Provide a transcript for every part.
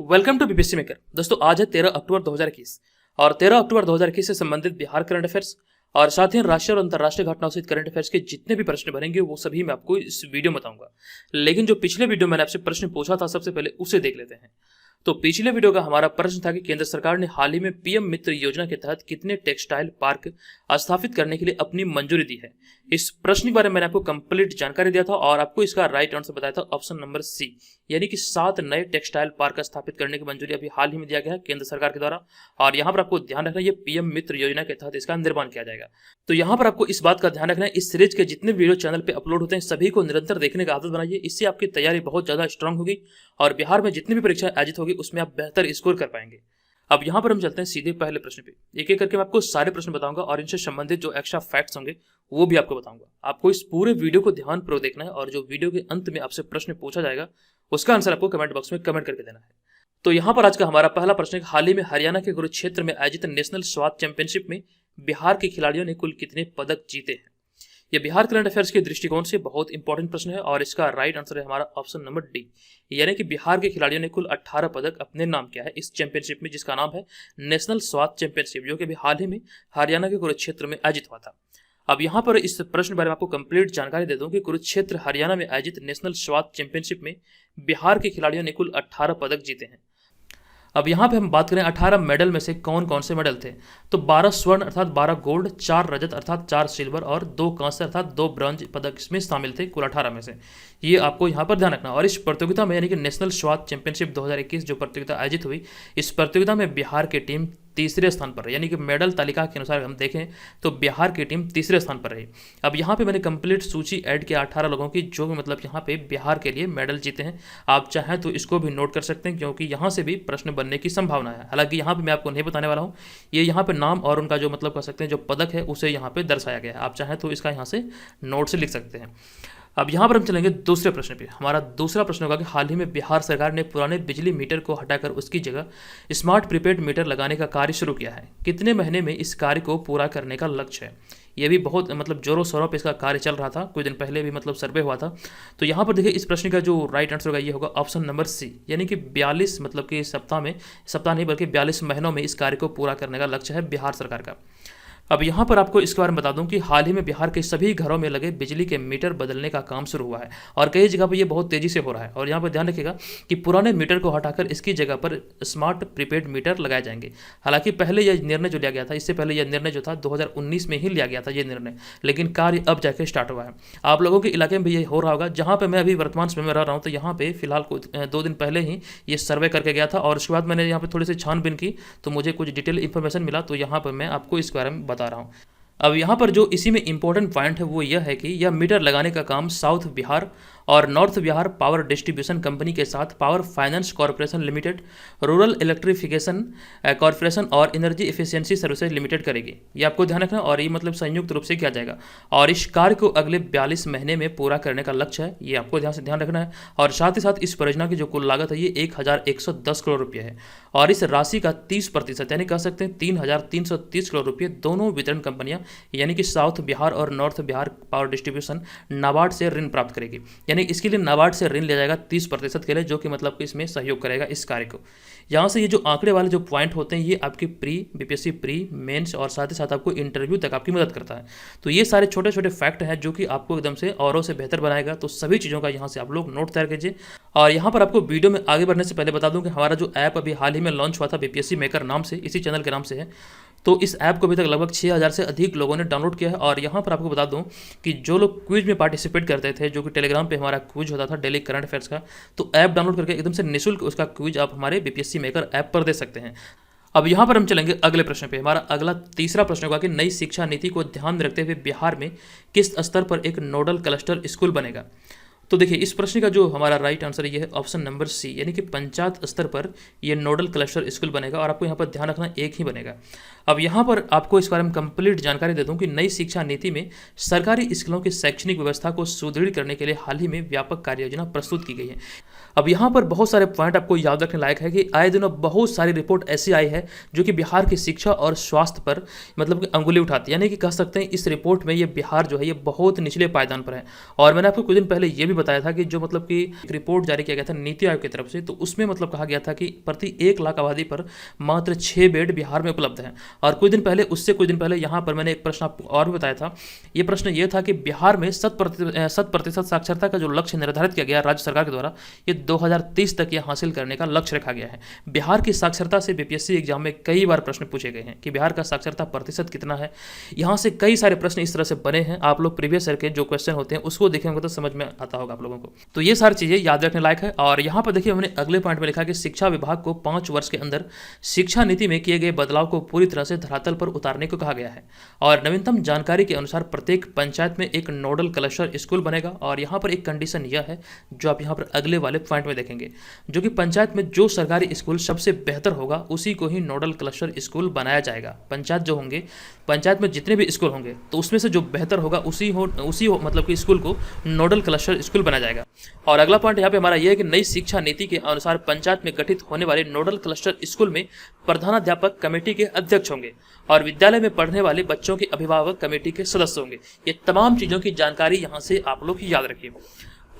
Welcome to BPSC maker. दोस्तों आज है 13 अक्टूबर 2021 और 13 अक्टूबर 2021 से संबंधित बिहार करंट अफेयर्स और साथ ही राष्ट्रीय और अंतर्राष्ट्रीय घटनाओं से करंट अफेयर्स के जितने भी प्रश्न बनेंगे वो सभी मैं आपको इस वीडियो में बताऊंगा। लेकिन जो पिछले वीडियो मैंने आपसे प्रश्न पूछा था सबसे पहले उसे देख लेते हैं। तो पिछले वीडियो का हमारा प्रश्न था कि केंद्र सरकार ने हाल ही में पीएम मित्र योजना के तहत कितने टेक्सटाइल पार्क स्थापित करने के लिए अपनी मंजूरी दी है। इस प्रश्न के बारे में मैंने आपको कंप्लीट जानकारी दिया था और आपको इसका राइट आंसर बताया था ऑप्शन नंबर सी, यानी कि 7 नए टेक्सटाइल पार्क स्थापित करने की मंजूरी अभी हाल ही में दिया गया है केंद्र सरकार के द्वारा। और यहाँ पर आपको ध्यान रखना, ये पीएम मित्र योजना के तहत इसका निर्माण किया जाएगा। तो यहाँ पर आपको इस बात का ध्यान रखना है, इस सीरीज के जितने वीडियो चैनल पे अपलोड होते हैं सभी को निरंतर देखने का आदत बनाइए। इससे आपकी तैयारी बहुत ज्यादा स्ट्रांग होगी और बिहार में जितनी भी परीक्षाएं आयोजित होगी उसमें आप बेहतर स्कोर कर पाएंगे। अब यहाँ पर हम चलते हैं सीधे पहले प्रश्न पे। एक एक करके मैं आपको सारे प्रश्न बताऊंगा और इनसे संबंधित जो एक्स्ट्रा फैक्ट्स होंगे वो भी आपको बताऊंगा। आपको इस पूरे वीडियो को ध्यानपूर्वक देखना है और जो वीडियो के अंत में आपसे प्रश्न पूछा जाएगा उसका आंसर आपको कमेंट बॉक्स में कमेंट करके देना है। तो यहाँ पर आज का हमारा पहला प्रश्न है, हाल ही में हरियाणा के कुरुक्षेत्र में आयोजित नेशनल स्वाद चैंपियनशिप में बिहार के खिलाड़ियों ने कुल कितने पदक जीते हैं। यह बिहार करंट अफेयर्स के दृष्टिकोण से बहुत इंपॉर्टेंट प्रश्न है और इसका राइट आंसर है हमारा ऑप्शन नंबर डी, यानी कि बिहार के खिलाड़ियों ने कुल 18 पदक अपने नाम किया है इस चैंपियनशिप में, जिसका नाम है नेशनल स्वाद चैंपियनशिप, जो कि अभी हाल ही में हरियाणा के कुरुक्षेत्र में आयोजित हुआ था। अब यहाँ पर इस प्रश्न बारे में आपको कंप्लीट जानकारी दे दूं कि कुरुक्षेत्र हरियाणा में आयोजित नेशनल स्वाद चैंपियनशिप में बिहार के खिलाड़ियों ने कुल 18 पदक जीते हैं। अब यहाँ पे हम बात करें 18 मेडल में से कौन कौन से मेडल थे, तो 12 स्वर्ण अर्थात 12 गोल्ड, 4 रजत अर्थात 4 सिल्वर और 2 कांस्य अर्थात 2 ब्रॉन्ज पदक इसमें शामिल थे कुल 18 में से। ये आपको यहाँ पर ध्यान रखना। और इस प्रतियोगिता में यानी कि नेशनल स्वाद चैंपियनशिप 2021 जो प्रतियोगिता आयोजित हुई, इस प्रतियोगिता में बिहार की टीम तीसरे स्थान पर रही, यानी कि मेडल तालिका के अनुसार हम देखें तो बिहार की टीम तीसरे स्थान पर रही। अब यहाँ पे मैंने कंप्लीट सूची ऐड किया 18 लोगों की जो भी मतलब यहाँ पे बिहार के लिए मेडल जीते हैं। आप चाहें तो इसको भी नोट कर सकते हैं क्योंकि यहाँ से भी प्रश्न बनने की संभावना है। हालांकि यहाँ पे मैं आपको नहीं बताने वाला हूँ, ये यहाँ पे नाम और उनका जो मतलब कह सकते हैं जो पदक है उसे यहाँ पे दर्शाया गया है। आप चाहें तो इसका यहाँ से नोट से लिख सकते हैं। अब यहाँ पर हम चलेंगे दूसरे प्रश्न पे। हमारा दूसरा प्रश्न होगा कि हाल ही में बिहार सरकार ने पुराने बिजली मीटर को हटाकर उसकी जगह स्मार्ट प्रीपेड मीटर लगाने का कार्य शुरू किया है। कितने महीने में इस कार्य को पूरा करने का लक्ष्य है। ये भी बहुत मतलब जोरों शोरों पे इसका कार्य चल रहा था, कुछ दिन पहले भी मतलब सर्वे हुआ था। तो यहाँ पर देखिए इस प्रश्न का जो राइट आंसर होगा ये होगा ऑप्शन नंबर सी, यानी कि 42 मतलब कि सप्ताह नहीं बल्कि 42 महीनों में इस कार्य को पूरा करने का लक्ष्य है बिहार सरकार का। अब यहाँ पर आपको इसके बारे में बता दूं कि हाल ही में बिहार के सभी घरों में लगे बिजली के मीटर बदलने का काम शुरू हुआ है और कई जगह पर ये बहुत तेजी से हो रहा है। और यहाँ पर ध्यान रखिएगा कि पुराने मीटर को हटाकर इसकी जगह पर स्मार्ट प्रीपेड मीटर लगाए जाएंगे। हालांकि पहले यह निर्णय जो लिया गया था, इससे पहले यह निर्णय जो था 2019 में ही लिया गया था ये निर्णय, लेकिन कार्य अब जाके स्टार्ट हुआ है। आप लोगों के इलाके में भी ये हो रहा होगा। जहाँ पर मैं अभी वर्तमान समय में रह रहा हूँ तो यहाँ पे फिलहाल 2 दिन पहले ही ये सर्वे करके गया था और उसके बाद मैंने यहाँ पर थोड़ी सी छानबीन की तो मुझे कुछ डिटेल इन्फॉर्मेशन मिला, तो यहाँ पर मैं आपको इसके बारे में बता रहा हूँ। अब यहाँ पर जो इसी में इंपॉर्टेंट पॉइंट है वो यह है कि यह मीटर लगाने का काम साउथ बिहार और north Bihar power distribution company के साथ power finance corporation limited, rural electrification corporation और एनर्जी एफिशिएंसी सर्विसेज लिमिटेड करेगी। ये आपको ध्यान रखना और ये मतलब संयुक्त रूप से किया जाएगा और इस कार्य को अगले 42 महीने में पूरा करने का लक्ष्य है। ये आपको ध्यान रखना है। और साथ ही साथ इस परियोजना की जो कुल लागत है ये 1110 करोड़ रुपये है और इस राशि का 30% यानी कह सकते हैं 3330 करोड़ रुपये दोनों वितरण कंपनियां यानी कि साउथ बिहार और north Bihar power distribution NABARD से ऋण प्राप्त करेगी। यानी इसके लिए नाबार्ड से ऋण लिया जाएगा 30% के लिए, जो कि मतलब इसमें सहयोग करेगा इस कार्य को। यहाँ से ये जो आंकड़े वाले जो पॉइंट होते हैं ये आपके बीपीएससी प्री मेंस और साथ ही साथ आपको इंटरव्यू तक आपकी मदद करता है। तो ये सारे छोटे छोटे फैक्ट हैं जो कि आपको एकदम से औरों से बेहतर बनाएगा। तो सभी चीज़ों का यहाँ से आप लोग नोट तैयार कीजिए। और यहाँ पर आपको वीडियो में आगे बढ़ने से पहले बता दूं कि हमारा जो ऐप अभी हाल ही में लॉन्च हुआ था बीपीएससी मेकर नाम से, इसी चैनल के नाम से है। तो इस ऐप को अभी तक लगभग 6000 से अधिक लोगों ने डाउनलोड किया है। और यहाँ पर आपको बता दूं कि जो लोग क्विज में पार्टिसिपेट करते थे, जो कि टेलीग्राम पे हमारा क्विज होता था डेली करंट अफेयर्स का, तो ऐप डाउनलोड करके एकदम से निःशुल्क उसका क्विज आप हमारे बीपीएससी मेकर ऐप पर दे सकते हैं। अब यहाँ पर हम चलेंगे अगले प्रश्न पे। हमारा अगला तीसरा प्रश्न होगा कि नई शिक्षा नीति को ध्यान में रखते हुए बिहार में किस स्तर पर एक नोडल क्लस्टर स्कूल बनेगा। तो देखिए इस प्रश्न का जो हमारा राइट आंसर ये है ऑप्शन नंबर सी, यानी कि पंचायत स्तर पर ये नोडल क्लस्टर स्कूल बनेगा और आपको यहाँ पर ध्यान रखना एक ही बनेगा। अब यहाँ पर आपको इस बारे में कंप्लीट जानकारी दे दूं कि नई शिक्षा नीति में सरकारी स्कूलों की शैक्षणिक व्यवस्था को सुदृढ़ करने के लिए हाल ही में व्यापक कार्य योजना प्रस्तुत की गई है। अब यहाँ पर बहुत सारे पॉइंट आपको याद रखने लायक है कि आए दिनों बहुत सारी रिपोर्ट ऐसी आई है जो कि बिहार की शिक्षा और स्वास्थ्य पर मतलब कि अंगुली उठाती है, यानी कि कह सकते हैं इस रिपोर्ट में ये बिहार जो है ये बहुत निचले पायदान पर है। और मैंने आपको कुछ दिन पहले ये भी बताया था कि जो मतलब कि एक रिपोर्ट जारी किया गया था नीति आयोग की तरफ से, तो उसमें मतलब कहा गया था कि प्रति 1 लाख आबादी पर मात्र 6 बेड बिहार में उपलब्ध हैं। और कुछ दिन पहले यहाँ पर मैंने एक प्रश्न आपको और भी बताया था। ये प्रश्न ये था कि बिहार में 100% साक्षरता का जो लक्ष्य निर्धारित किया गया राज्य सरकार के द्वारा, ये 2030 तक ये हासिल करने का लक्ष्य रखा गया है। बिहार की साक्षरता से बीपीएससी एग्जाम में कई बार प्रश्न पूछे गए हैं कि बिहार का साक्षरता प्रतिशत कितना है। यहाँ से कई सारे प्रश्न इस तरह से बने हैं, आप लोग प्रीवियस ईयर के जो क्वेश्चन होते हैं उसको देखेंगे तो समझ में आता होगा आप लोगों को। तो ये सारी चीजें याद रखने लायक है। और यहाँ पर देखिए हमने अगले पॉइंट में लिखा कि शिक्षा विभाग को 5 वर्ष के अंदर शिक्षा नीति में किए गए बदलाव को पूरी तरह से धरातल पर उतारने को कहा गया है। और नवीनतम जानकारी के अनुसार प्रत्येक पंचायत में एक नोडल क्लस्टर स्कूल बनेगा। और यहाँ पर एक कंडीशन यह है जो आप यहाँ पर अगले वाले पॉइंट में देखेंगे, जो कि पंचायत में जो सरकारी स्कूल सबसे बेहतर होगा उसी को ही नोडल क्लस्टर स्कूल बनाया जाएगा। पंचायत में जितने भी स्कूल होंगे तो उसमें से जो बेहतर होगा उसी मतलब कि स्कूल को नोडल क्लस्टर स्कूल बनाया जाएगा। और अगला पॉइंट यहाँ पे हमारा यह है कि नई शिक्षा नीति के अनुसार पंचायत में गठित होने वाले नोडल क्लस्टर स्कूल में प्रधानाध्यापक कमेटी के अध्यक्ष होंगे और विद्यालय में पढ़ने वाले बच्चों के अभिभावक कमेटी के सदस्य होंगे। ये तमाम चीजों की जानकारी यहाँ से आप लोग याद रखिए।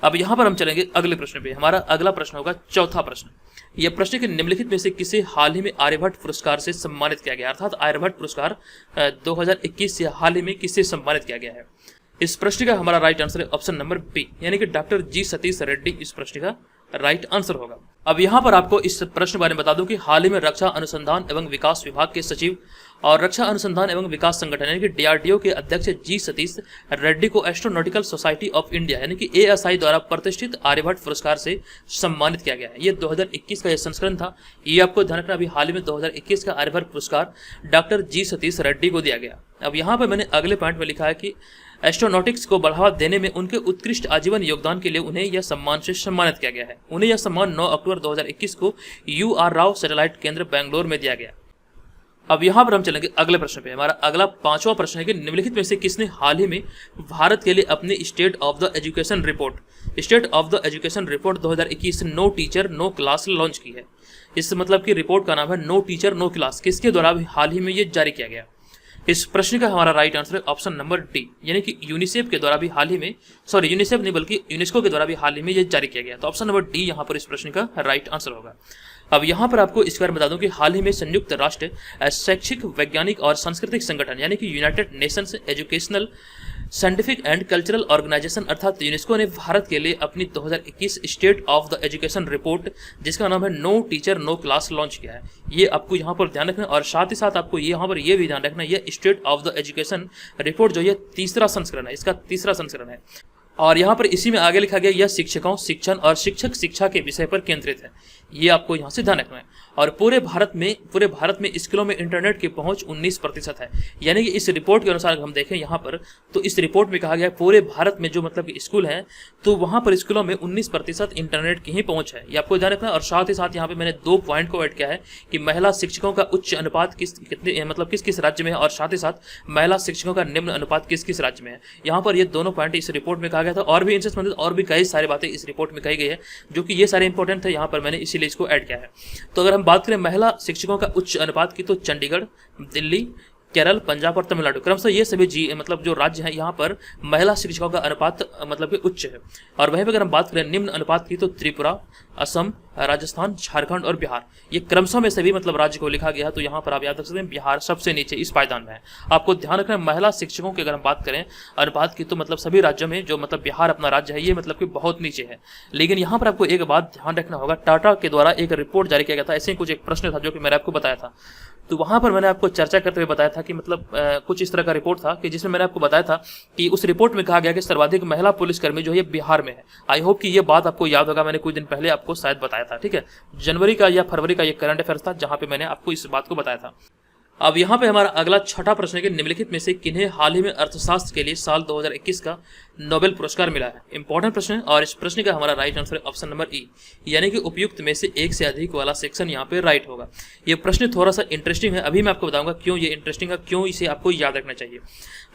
अब यहाँ पर हम चलेंगे अगले प्रश्न पे। हमारा अगला प्रश्न होगा चौथा प्रश्न। यह प्रश्न के निम्नलिखित में से किसे हाल ही में आर्यभट्ट पुरस्कार से सम्मानित किया गया, अर्थात आर्यभट्ट पुरस्कार 2021 से हाल ही में किसे सम्मानित किया गया है। इस प्रश्न का हमारा राइट आंसर है ऑप्शन नंबर बी, यानी कि डॉक्टर जी सतीश रेड्डी इस प्रश्न का राइट आंसर होगा। अब यहाँ पर आपको इस प्रश्न बारे में बता दूं कि हाल ही में रक्षा अनुसंधान एवं विकास विभाग के सचिव और रक्षा अनुसंधान एवं विकास संगठन यानी कि डीआरडीओ के अध्यक्ष जी सतीश रेड्डी को एस्ट्रोनॉटिकल सोसाइटी ऑफ इंडिया यानी कि एएसआई द्वारा प्रतिष्ठित आर्यभट्ट पुरस्कार से सम्मानित किया गया है। ये 2021 का यह संस्करण था। ये आपको ध्यान रखना, अभी हाल ही में 2021 का आर्यभट्ट पुरस्कार डॉक्टर जी सतीश रेड्डी को दिया गया। अब यहाँ पर मैंने अगले पॉइंट में लिखा है कि एस्ट्रोनॉटिक्स को बढ़ावा देने में उनके उत्कृष्ट आजीवन योगदान के लिए उन्हें यह सम्मान से सम्मानित किया गया है। उन्हें यह सम्मान 9 अक्टूबर 2021 को यूआर राव सैटेलाइट केंद्र बेंगलोर में दिया गया। अब यहाँ पर हम चलेंगे अगले प्रश्न पे। हमारा अगला 5वां प्रश्न है कि निम्नलिखित में से किसने हाल ही में भारत के लिए अपनी state of the education report 2021 no teacher no class launch की है। इस मतलब की रिपोर्ट का नाम है नो टीचर नो क्लास। किसके द्वारा हाल ही में ये जारी किया गया। इस प्रश्न का हमारा राइट आंसर है ऑप्शन नंबर डी, यानी कि यूनिसेफ के द्वारा भी हाल ही में, यूनिसेफ नहीं बल्कि यूनेस्को के द्वारा भी हाल ही में ये जारी किया गया। तो ऑप्शन नंबर डी यहाँ पर इस प्रश्न का राइट आंसर होगा। अब यहाँ पर आपको इस बारे में बता दूं कि हाल ही में संयुक्त राष्ट्र शैक्षिक वैज्ञानिक और सांस्कृतिक संगठन यानी कि United Nations Educational Scientific and Cultural Organization अर्थात यूनेस्को ने भारत के लिए अपनी 2021 state of the education report जिसका नाम है no teacher no class launch किया है। ये आपको यहाँ पर ध्यान रखना और साथ ही साथ आपको यहाँ पर ये भी ध्यान रखना, ये state of the education report जो ये तीसरा संस्करण है, इसका तीसरा संस्करण है। और यहाँ पर इसी में आगे लिखा गया यह शिक्षकों, शिक्षण और शिक्षक शिक्षा के विषय पर केंद्रित है। ये आपको यहाँ से ध्यान रखना है। और पूरे भारत में स्कूलों में इंटरनेट की पहुंच 19% है। यानी कि इस रिपोर्ट के अनुसार हम देखें यहाँ पर तो इस रिपोर्ट में कहा गया है पूरे भारत में जो मतलब कि स्कूल हैं तो वहाँ पर स्कूलों में 19% इंटरनेट की ही पहुंच है। ये आपको ध्यान रखना है। और साथ ही साथ यहाँ पे मैंने 2 पॉइंट को ऐड किया है कि महिला शिक्षकों का उच्च अनुपात किस राज्य में है और साथ ही साथ महिला शिक्षकों का निम्न अनुपात किस राज्य में है। यहाँ पर ये दोनों पॉइंट इस रिपोर्ट में कहा गया था और भी इनसे संबंधित और भी कई सारी बातें इस रिपोर्ट में कही गई है जो कि ये सारे इंपॉर्टेंट थे। यहाँ पर मैंने इसीलिए इसको ऐड किया है। तो अगर हम बात करें महिला शिक्षकों का उच्च अनुपात की तो चंडीगढ़, दिल्ली, केरल, पंजाब और तमिलनाडु क्रमशः ये सभी जो राज्य हैं यहाँ पर महिला शिक्षकों का अनुपात मतलब कि उच्च है। और वहीं पर अगर हम बात करें निम्न अनुपात की तो त्रिपुरा, असम, राजस्थान, झारखंड और बिहार ये क्रमशः में सभी मतलब राज्य को लिखा गया है। तो यहाँ पर आप याद रख सकते हैं बिहार सबसे नीचे इस पायदान में है। आपको ध्यान रखना है महिला शिक्षकों की अगर हम बात करें अनुपात की तो मतलब सभी राज्यों में जो मतलब बिहार अपना राज्य है ये मतलब कि बहुत नीचे है। लेकिन यहाँ पर आपको एक बात ध्यान रखना होगा, टाटा के द्वारा एक रिपोर्ट जारी किया गया था, ऐसे ही कुछ एक प्रश्न था जो कि मैंने आपको बताया था। तो वहाँ पर मैंने आपको चर्चा करते हुए बताया था कि मतलब कुछ इस तरह का रिपोर्ट था कि जिसमें मैंने आपको बताया था कि उस रिपोर्ट में कहा गया कि सर्वाधिक महिला पुलिसकर्मी जो है बिहार में है। आई होप कि ये बात आपको याद होगा, मैंने कुछ दिन पहले आपको शायद बताया था। ठीक है, जनवरी का या फरवरी का ये करंट अफेयर्स था जहाँ पे मैंने आपको इस बात को बताया था। अब यहाँ पे हमारा अगला छठा प्रश्न है कि निम्नलिखित में से किन्हें हाल ही में अर्थशास्त्र के लिए साल 2021 का नोबेल पुरस्कार मिला है। इंपॉर्टेंट प्रश्न है और इस प्रश्न का हमारा राइट आंसर है ऑप्शन नंबर ई, यानी कि उपयुक्त में से एक से अधिक वाला सेक्शन यहाँ पे राइट होगा। ये प्रश्न थोड़ा सा इंटरेस्टिंग है, अभी मैं आपको बताऊंगा क्यों ये इंटरेस्टिंग है, क्यों इसे आपको याद रखना चाहिए।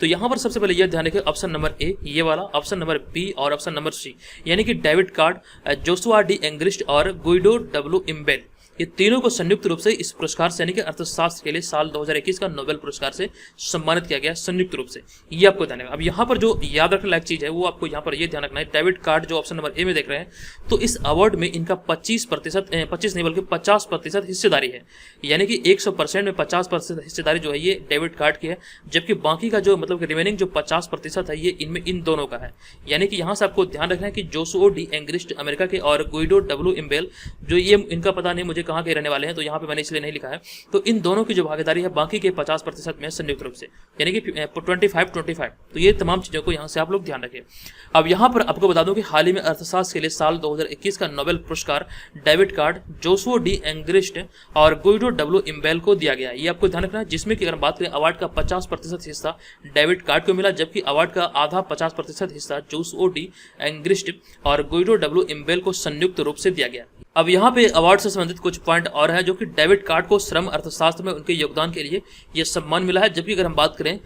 तो यहाँ पर सबसे पहले यह ध्यान रखें ऑप्शन नंबर ए ये वाला, ऑप्शन नंबर बी और ऑप्शन नंबर सी, यानी कि David card, Joshua D Angrist और गुइडो डब्ल्यू इम्बेल, ये तीनों को संयुक्त रूप से इस पुरस्कार से यानी कि अर्थशास्त्र के लिए साल 2021 का नोबेल पुरस्कार से सम्मानित किया गया संयुक्त रूप से। ये आपको ध्यान रखना। अब यहाँ पर जो याद रखने लायक चीज है वो आपको यहाँ पर ये ध्यान रखना है, डेविड कार्ड जो ऑप्शन नंबर ए में देख रहे हैं, तो इस अवार्ड में इनका 25% नहीं बल्कि 50% हिस्सेदारी है, यानी कि 100% में 50% हिस्सेदारी जो है ये डेविड कार्ड की है, जबकि बाकी का जो मतलब रिमेनिंग जो 50% है ये इनमें इन दोनों का है। यानी कि यहाँ से आपको ध्यान रखना है कि जोशुआ डी एंग्रिस्ट अमेरिका के और गुइडो डब्ल्यू इम्बेल जो ये इनका पता नहीं मुझे कहाँ के रहने वाले हैं, तो यहाँ पे मैंने इसलिए नहीं लिखा है, तो इन दोनों की जो भागीदारी है बाकी के 50% में संयुक्त रूप से, यानी कि 25-25। तो ये तमाम चीजों को यहाँ से आप लोग ध्यान रखें। अब यहाँ पर आपको बता दूं कि हाल ही में अर्थशास्त्र के लिए साल 2021 का नोबेल पुरस्कार David card, Joshua D Angrist और गुइडो डब्ल्यू इम्बेल को दिया गया है। ये आपको ध्यान रखना है, जिसमें कि अगर बात करें अवार्ड का 50% हिस्सा डेविड कार्ड को मिला, जबकि अवार्ड का आधा 50% हिस्सा जोशुआ डी एंग्रिस्ट और गुइडो डब्ल्यू इम्बेल को संयुक्त रूप से दिया गया। अब यहाँ पे अवार्ड से संबंधित कुछ पॉइंट और है, जो कि डेविड कार्ड को श्रम अर्थशास्त्र में उनके योगदान के लिए यह सम्मान मिला है, जबकि अगर हम बात करें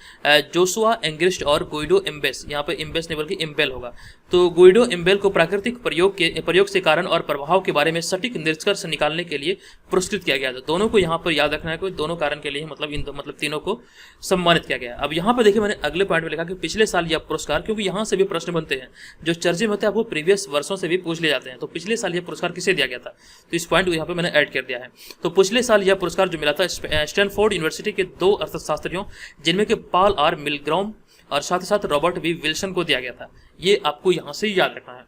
जोशुआ एंग्रिस्ट और गुइडो इम्बेस, यहाँ पे इम्बेस नहीं बल्कि इम्बेल होगा, तो गुइडो इम्बेल को प्राकृतिक प्रयोग से कारण और प्रभाव के बारे में सटीक निष्कर्ष निकालने के लिए पुरस्कृत किया गया था। दोनों को यहाँ पर याद रखना है, कोई दोनों कारण के लिए मतलब तीनों को सम्मानित किया गया। अब यहाँ पर देखिए मैंने अगले पॉइंट में लिखा कि पिछले साल यह पुरस्कार, क्योंकि यहाँ से भी प्रश्न बनते हैं जो चर्चे में होते हैं, आपको प्रीवियस वर्षों से भी पूछ ले जाते हैं, तो पिछले साल यह पुरस्कार किसे दिया गया था, तो इस पॉइंट को यहाँ पे मैंने ऐड कर दिया है। तो पिछले साल यह पुरस्कार जो मिला था स्टैनफोर्ड यूनिवर्सिटी के 2 अर्थशास्त्रियों, जिनमें कि पॉल आर मिलग्रॉम और साथ ही साथ रॉबर्ट वी विल्सन को दिया गया था। ये आपको यहाँ से याद रखना है।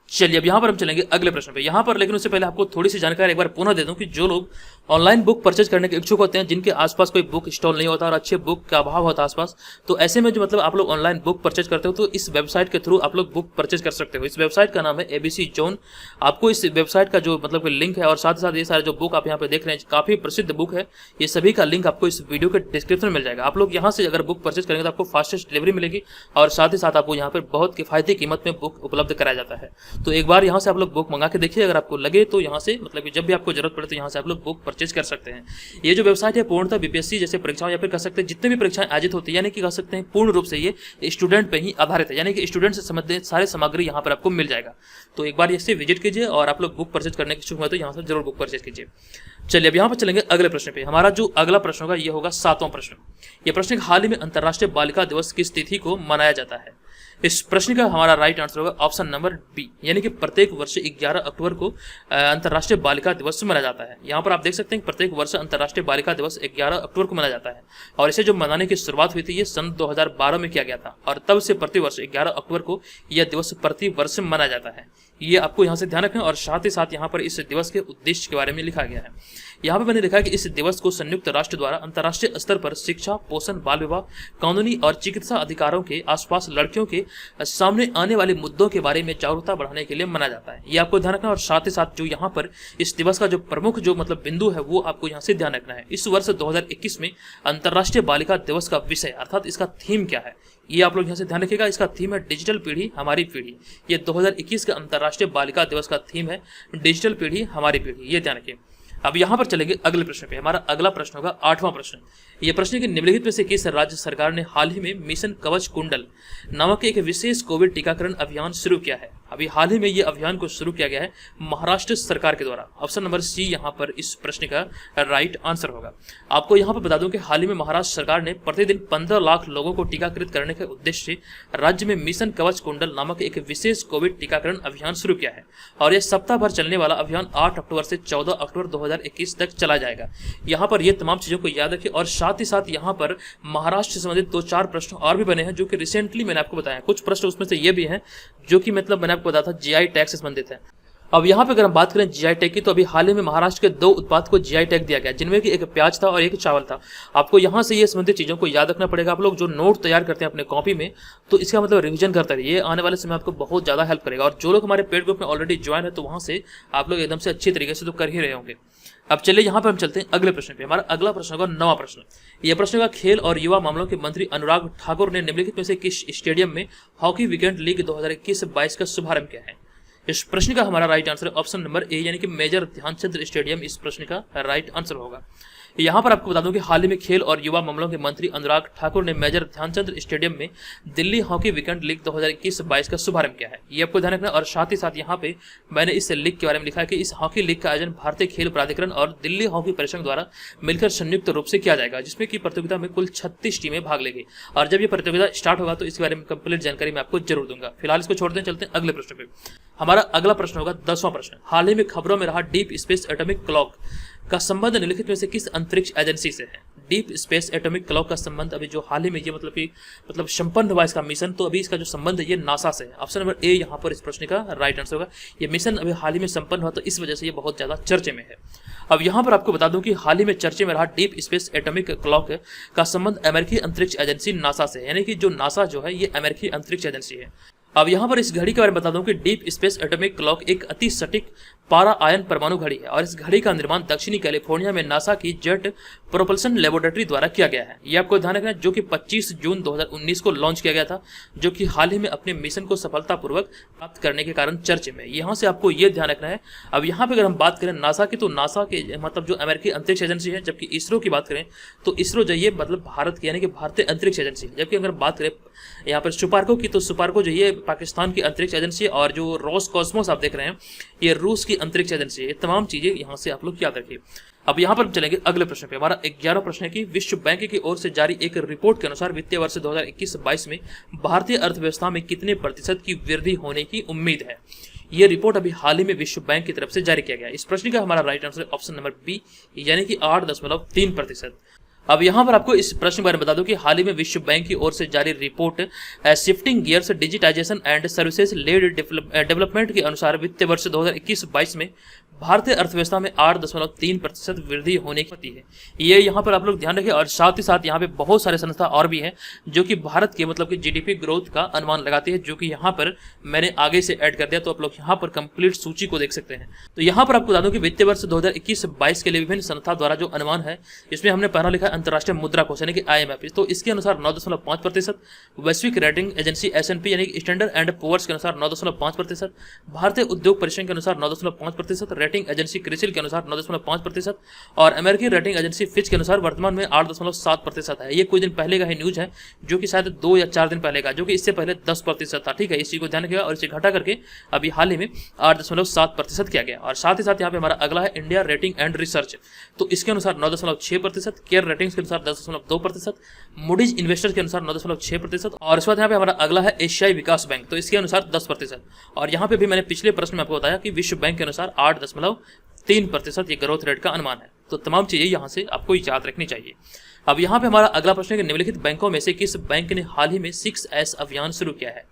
चलिए अब यहाँ पर हम चलेंगे अगले प्रश्न पे। यहाँ पर लेकिन उससे पहले आपको थोड़ी सी जानकारी एक बार पुनः दे दूं कि जो लोग ऑनलाइन बुक परचेज करने के इच्छुक होते हैं, जिनके आसपास कोई बुक स्टॉल नहीं होता और अच्छे बुक का अभाव होता है आसपास, तो ऐसे में जो मतलब आप लोग ऑनलाइन बुक परचेज करते हो तो इस वेबसाइट के थ्रू आप लोग बुक परचेज कर सकते हो। इस वेबसाइट का नाम है ABC जोन। आपको इस वेबसाइट का जो मतलब लिंक है और साथ ही साथ ये सारे जो बुक आप यहाँ पे देख रहे हैं काफी प्रसिद्ध बुक है, ये सभी का लिंक आपको इस वीडियो के डिस्क्रिप्शन में मिल जाएगा। आप लोग यहाँ से अगर बुक परचेज करेंगे तो आपको फास्टेस्ट डिलीवरी मिलेगी और साथ ही साथ आपको यहाँ पर बहुत किफायती कीमत में बुक उपलब्ध कराया जाता है। तो एक बार यहाँ से आप लोग बुक मंगा के देखिए, अगर आपको लगे तो यहाँ से मतलब कि जब भी आपको जरूरत पड़े तो यहाँ से आप लोग बुक परचेज कर सकते हैं। ये जो वेबसाइट है पूर्णतः बीपीएससी जैसे परीक्षाओं या फिर कह सकते हैं जितने भी परीक्षाएं आयोजित होती है, यानी कि कह सकते हैं पूर्ण रूप से ये स्टूडेंट पे ही आधारित है, यानी कि स्टूडेंट से संबंधित सारे सामग्री यहाँ पर आपको मिल जाएगा। तो एक बार इसे विजिट कीजिए और आप लोग बुक परचेज करने की इच्छुक है तो यहाँ से जरूर बुक परचेज कीजिए। चलिए अब यहाँ पर चलेंगे अगले प्रश्न पे। हमारा जो अगला प्रश्न होगा ये होगा 7वां प्रश्न। यह प्रश्न हाल ही में अंतर्राष्ट्रीय बालिका दिवस किस तिथि को मनाया जाता है। इस प्रश्न का हमारा राइट आंसर होगा ऑप्शन नंबर बी, यानी कि प्रत्येक वर्ष 11 अक्टूबर को अंतर्राष्ट्रीय बालिका दिवस मनाया जाता है। यहाँ पर आप देख सकते हैं प्रत्येक वर्ष अंतर्राष्ट्रीय बालिका दिवस 11 अक्टूबर को मनाया जाता है और इसे जो मनाने की शुरुआत हुई थी ये सन 2012 में किया गया था और तब से प्रतिवर्ष 11 अक्टूबर को यह दिवस प्रति वर्ष मनाया जाता है। ये आपको यहाँ से ध्यान रखना और साथ ही साथ यहाँ पर इस दिवस के उद्देश्य के बारे में लिखा गया है। यहाँ पर मैंने लिखा है कि इस दिवस को संयुक्त राष्ट्र द्वारा अंतर्राष्ट्रीय स्तर पर शिक्षा, पोषण, बाल विवाह, कानूनी और चिकित्सा अधिकारों के आसपास लड़कियों के सामने आने वाले मुद्दों के बारे में जागरूकता बढ़ाने के लिए मनाया जाता है। ये आपको ध्यान रखना और साथ ही साथ जो यहाँ पर इस दिवस का जो प्रमुख जो मतलब बिंदु है वो आपको यहाँ से ध्यान रखना है। इस वर्ष 2021 में अंतर्राष्ट्रीय बालिका दिवस का विषय अर्थात इसका थीम क्या है, ये आप लोग यहाँ से ध्यान रखिएगा। इसका थीम है डिजिटल पीढ़ी हमारी पीढ़ी। ये 2021 का अंतर्राष्ट्रीय बालिका दिवस का थीम है डिजिटल पीढ़ी हमारी पीढ़ी, ये ध्यान रखिए। अब यहाँ पर चलेंगे अगले प्रश्न पे। हमारा अगला प्रश्न होगा 8वां प्रश्न। यह प्रश्न के निम्नलिखित में से किस राज्य सरकार ने हाल ही में मिशन कवच कुंडल नामक एक विशेष कोविड टीकाकरण अभियान शुरू किया है। अभी हाल ही में यह अभियान को शुरू किया गया है महाराष्ट्र सरकार के द्वारा। ऑप्शन नंबर सी यहाँ पर इस प्रश्न का राइट आंसर होगा। आपको यहाँ पर बता दूं कि हाल ही में महाराष्ट्र सरकार ने प्रतिदिन 15 लाख लोगों को टीकाकृत करने के उद्देश्य से राज्य में मिशन कवच कुंडल नामक एक विशेष कोविड टीकाकरण अभियान शुरू किया है और यह सप्ताह भर चलने वाला अभियान 8 अक्टूबर से 14 अक्टूबर 2021 तक चला जाएगा। यहाँ पर ये तमाम चीजों को याद रखें और साथ ही साथ यहाँ पर महाराष्ट्र से संबंधित 2-4 प्रश्न और भी बने हैं जो कि रिसेंटली मैंने आपको बताया। कुछ प्रश्न उसमें से ये भी हैं जो कि मतलब मैंने आपको बताया था जीआई टैग से संबंधित है। अब यहाँ पे अगर हम बात करें जीआई टैग की, तो अभी हाल ही में महाराष्ट्र के 2 उत्पाद को जीआई टैग दिया गया, जिनमें कि एक प्याज था और एक चावल था। आपको यहाँ से ये संबंधित चीजों को याद रखना पड़ेगा। आप लोग जो नोट तैयार करते हैं अपने कॉपी में, तो इसका मतलब रिवीजन करते रहिए, ये आने वाले समय आपको बहुत ज्यादा हेल्प करेगा। और जो लोग हमारे पेड ग्रुप में ऑलरेडी ज्वाइन है तो वहाँ से आप लोग एकदम से अच्छी तरीके से तो कर ही रहे होंगे। अब चलिए यहाँ पर हम चलते हैं अगले प्रश्न पे। हमारा अगला प्रश्न होगा 9वां प्रश्न। यह प्रश्न होगा, खेल और युवा मामलों के मंत्री अनुराग ठाकुर ने निम्नलिखित में से किस स्टेडियम में हॉकी वीकेंड लीग 2021-22 का शुभारंभ किया है? इस प्रश्न का हमारा right answer option number A यानी कि मेजर ध्यानचंद स्टेडियम इस प्रश्न का राइट आंसर होगा। यहाँ पर आपको बता दूं कि हाल ही में खेल और युवा मामलों के मंत्री अनुराग ठाकुर ने मेजर ध्यानचंद स्टेडियम में दिल्ली हॉकी वीकेंड लीग 2021-22 का शुभारंभ किया है। ये आपको ध्यान रखना। और साथ ही साथ यहाँ पे मैंने इस लीग के बारे में लिखा है कि इस हॉकी लीग का आयोजन भारतीय खेल प्राधिकरण और दिल्ली हॉकी परिसंघ द्वारा मिलकर संयुक्त रूप से किया जाएगा, जिसमें की प्रतियोगिता में कुल 36 टीमें भाग लेंगी। और जब ये प्रतियोगिता स्टार्ट होगा तो इसके बारे में कंप्लीट जानकारी मैं आपको जरूर दूंगा। फिलहाल इसको छोड़ते हैं, चलते हैं अगले प्रश्न पे। हमारा अगला प्रश्न होगा 10वां प्रश्न। हाल ही में खबरों में रहा डीप स्पेस एटॉमिक क्लॉक का संबंध निम्नलिखित में से किस अंतरिक्ष एजेंसी से है? डीप स्पेस एटॉमिक क्लॉक का संबंध अभी जो हाल ही में ये मतलब संपन्न हुआ इसका मिशन, तो अभी इसका जो संबंध है ये नासा से है। ऑप्शन नंबर ए यहाँ पर इस प्रश्न का राइट आंसर होगा। ये मिशन अभी हाल ही में संपन्न हुआ, तो इस वजह से ये बहुत ज्यादा चर्चे में है। अब यहाँ पर आपको बता दूं कि हाल ही में चर्चे में रहा डीप स्पेस एटॉमिक क्लॉक का संबंध अमेरिकी अंतरिक्ष एजेंसी नासा से, यानी कि जो नासा जो है ये अमेरिकी अंतरिक्ष एजेंसी है। अब यहाँ पर इस घड़ी के बारे में बता दूं कि डीप स्पेस एटॉमिक क्लॉक एक अति सटीक पारा आयन परमाणु घड़ी है और इस घड़ी का निर्माण दक्षिणी कैलिफोर्निया में नासा की जेट प्रोपल्शन लेबोरेटरी द्वारा किया गया है। यह आपको ध्यान रखना है, जो कि 25 जून 2019 को लॉन्च किया गया था, जो कि हाल ही में अपने मिशन को सफलतापूर्वक प्राप्त करने के कारण चर्चे में। यहाँ से आपको ये ध्यान रखना है। अब यहाँ पे अगर हम बात करें नासा की, तो नासा के मतलब जो अमेरिकी अंतरिक्ष एजेंसी है, जबकि इसरो की बात करें तो इसरो जो ये मतलब भारत की यानी कि भारतीय अंतरिक्ष एजेंसी है। जबकि अगर बात करें यहाँ पर सुपार्को की, तो सुपार्को जो ये पाकिस्तान की अंतरिक्ष एजेंसी है और जो रोसकॉस्मोस आप देख रहे हैं ये रूस की अंतरिक्ष एजेंसी है। तमाम चीजें यहाँ से आप लोग याद रखिए। अब यहाँ पर हम चलेंगे अगले प्रश्न पे। हमारा 11वां प्रश्न है कि विश्व बैंक की ओर से जारी एक रिपोर्ट के अनुसार वित्तीय वर्ष 2021-22 में भारतीय अर्थव्यवस्था में कितने प्रतिशत की वृद्धि होने की उम्मीद है? ये रिपोर्ट अभी हाल ही में विश्व बैंक की तरफ से जारी किया गया। इस प्रश्न का हमारा right answer option number B यानी कि 8.3%। अब यहाँ पर आपको इस प्रश्न के बारे में बता दूं कि हाल ही में विश्व बैंक की ओर से जारी report shifting gears digitization and services led development के अनुसार वित्तीय वर्ष 2021-22 में भारतीय अर्थव्यवस्था में 8.3% वृद्धि होने की है। ये यहाँ पर आप लोग ध्यान रखें। और साथ ही साथ यहाँ पे बहुत सारे संस्था और भी हैं जो कि भारत के मतलब कि जीडीपी ग्रोथ का अनुमान लगाती है, जो कि यहाँ पर मैंने आगे से ऐड कर दिया, तो आप लोग यहाँ पर कंप्लीट सूची को देख सकते हैं। तो यहाँ पर आपको बता दूं कि वित्तीय वर्ष 2021-22 के लिए विभिन्न संस्था द्वारा जो अनुमान है, इसमें हमने पहला लिखा अंतर्राष्ट्रीय मुद्रा कोष यानी कि IMF, तो इसके अनुसार 9.5%, वैश्विक रेटिंग एजेंसी S&P यानी कि स्टैंडर्ड एंड पुअर्स के अनुसार 9.5%, भारतीय उद्योग परिसंघ के अनुसार 9.5%, रेटिंग एजेंसी क्रिसिल के अनुसार 9.5% और अमेरिकी रेटिंग एजेंसी फिच के अनुसार वर्तमान में 8.7% है। ये कुछ दिन पहले का ही न्यूज है, जो कि शायद 2 या 4 दिन पहले का, जो कि इससे पहले 10% था। ठीक है, इसी को ध्यान रखिएगा और इसे घटा करके अभी हाल ही में 8.7% किया गया। और साथ ही साथ यहाँ पे हमारा अगला है इंडिया रेटिंग एंड रिसर्च, तो इसके अनुसार 9.6%, केयर रेटिंग्स के अनुसार 10.2%, मूडीज इन्वेस्टर्स के अनुसार 9.6% और इसके बाद यहाँ पे हमारा अगला है एशियाई विकास बैंक, तो इसके अनुसार 10%। और यहाँ पे भी मैंने पिछले प्रश्न में आपको बताया कि विश्व बैंक के अनुसार 8.3% ये ग्रोथ रेट का अनुमान है। तो तमाम चीजें यहाँ से आपको याद रखनी चाहिए। अब यहाँ पे हमारा अगला प्रश्न है कि निम्नलिखित बैंकों में से किस बैंक ने हाल ही में 6S अभियान शुरू किया है?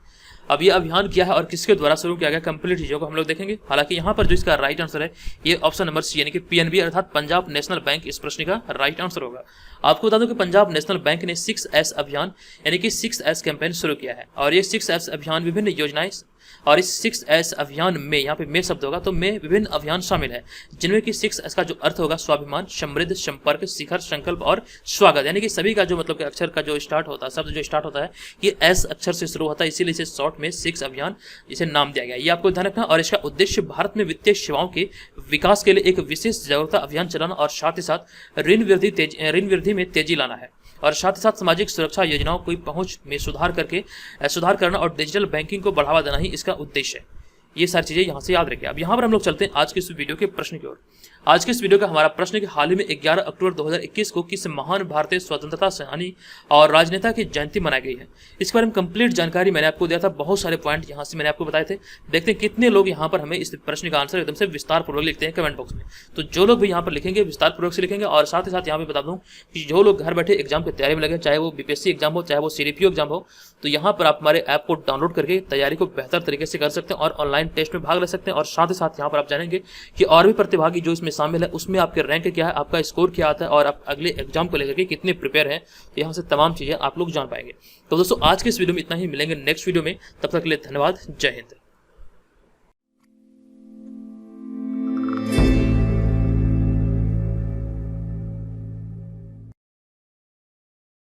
अब ये अभियान क्या है और किसके द्वारा शुरू किया गया, कंप्लीट चीजों को हम लोग देखेंगे। हालांकि यहाँ पर जो इसका राइट आंसर है ये ऑप्शन नंबर सी यानी कि PNB अर्थात पंजाब नेशनल बैंक इस प्रश्न का राइट आंसर होगा। आपको बता दूं कि पंजाब नेशनल बैंक ने 6S अभियान यानी कि 6S कैंपेन शुरू किया है और ये 6S अभियान विभिन्न योजनाएं और इस 6S अभियान में यहाँ पे में शब्द होगा तो में विभिन्न अभियान शामिल है, जिनमें कि 6S का जो अर्थ होगा स्वाभिमान, समृद्ध, संपर्क, शिखर, संकल्प और स्वागत, यानी कि सभी का जो मतलब अक्षर का जो स्टार्ट होता है, शब्द जो स्टार्ट होता है ये S अक्षर से शुरू होता है, इसीलिए इसे शॉर्ट में 6 अभियान इसे नाम दिया गया। ये आपको ध्यान रखना। और इसका उद्देश्य भारत में वित्तीय सेवाओं के विकास के लिए एक विशेष जागरूकता अभियान चलाना और साथ ही साथ ऋण वृद्धि में तेजी लाना है और साथ ही साथ सामाजिक सुरक्षा योजनाओं की पहुंच में सुधार करना और डिजिटल बैंकिंग को बढ़ावा देना ही इसका उद्देश्य है। ये सारी चीजें यहाँ से याद रखिए। अब यहाँ पर हम लोग चलते हैं आज के इस वीडियो के प्रश्न की ओर। आज के इस वीडियो का हमारा प्रश्न है कि हाल ही में 11 अक्टूबर 2021 को किस महान भारतीय स्वतंत्रता सेनानी और राजनेता की जयंती मनाई गई है? इसके बारे में कंप्लीट जानकारी मैंने आपको दिया था, बहुत सारे पॉइंट यहाँ से मैंने आपको बताए थे। देखते हैं कितने लोग यहाँ पर हमें इस प्रश्न का आंसर एकदम से विस्तार पूर्वक लिखते हैं कमेंट बॉक्स में। तो जो लोग भी यहाँ पर लिखेंगे विस्तार पूर्वक से लिखेंगे। और साथ ही साथ यहाँ पे बता दूं कि जो लोग घर बैठे एग्जाम की तैयारी में लगे, चाहे वो BPSC एग्जाम हो, चाहे वो CRPO एग्जाम हो, तो यहाँ पर आप हमारे ऐप को डाउनलोड करके तैयारी को बेहतर तरीके से कर सकते हैं और ऑनलाइन टेस्ट में भाग ले सकते हैं। और साथ ही साथ यहाँ पर आप जानेंगे कि और भी प्रतिभागी जो इसमें शामिल है उसमें आपके रैंक क्या है, आपका स्कोर क्या आता है और आप अगले एग्जाम को लेकर के कितने प्रिपेयर हैं, यहाँ से तमाम चीजें आप लोग जान पाएंगे। तो दोस्तों आज के इस वीडियो में इतना ही, मिलेंगे नेक्स्ट वीडियो में, तब तक के लिए धन्यवाद, जय हिंद।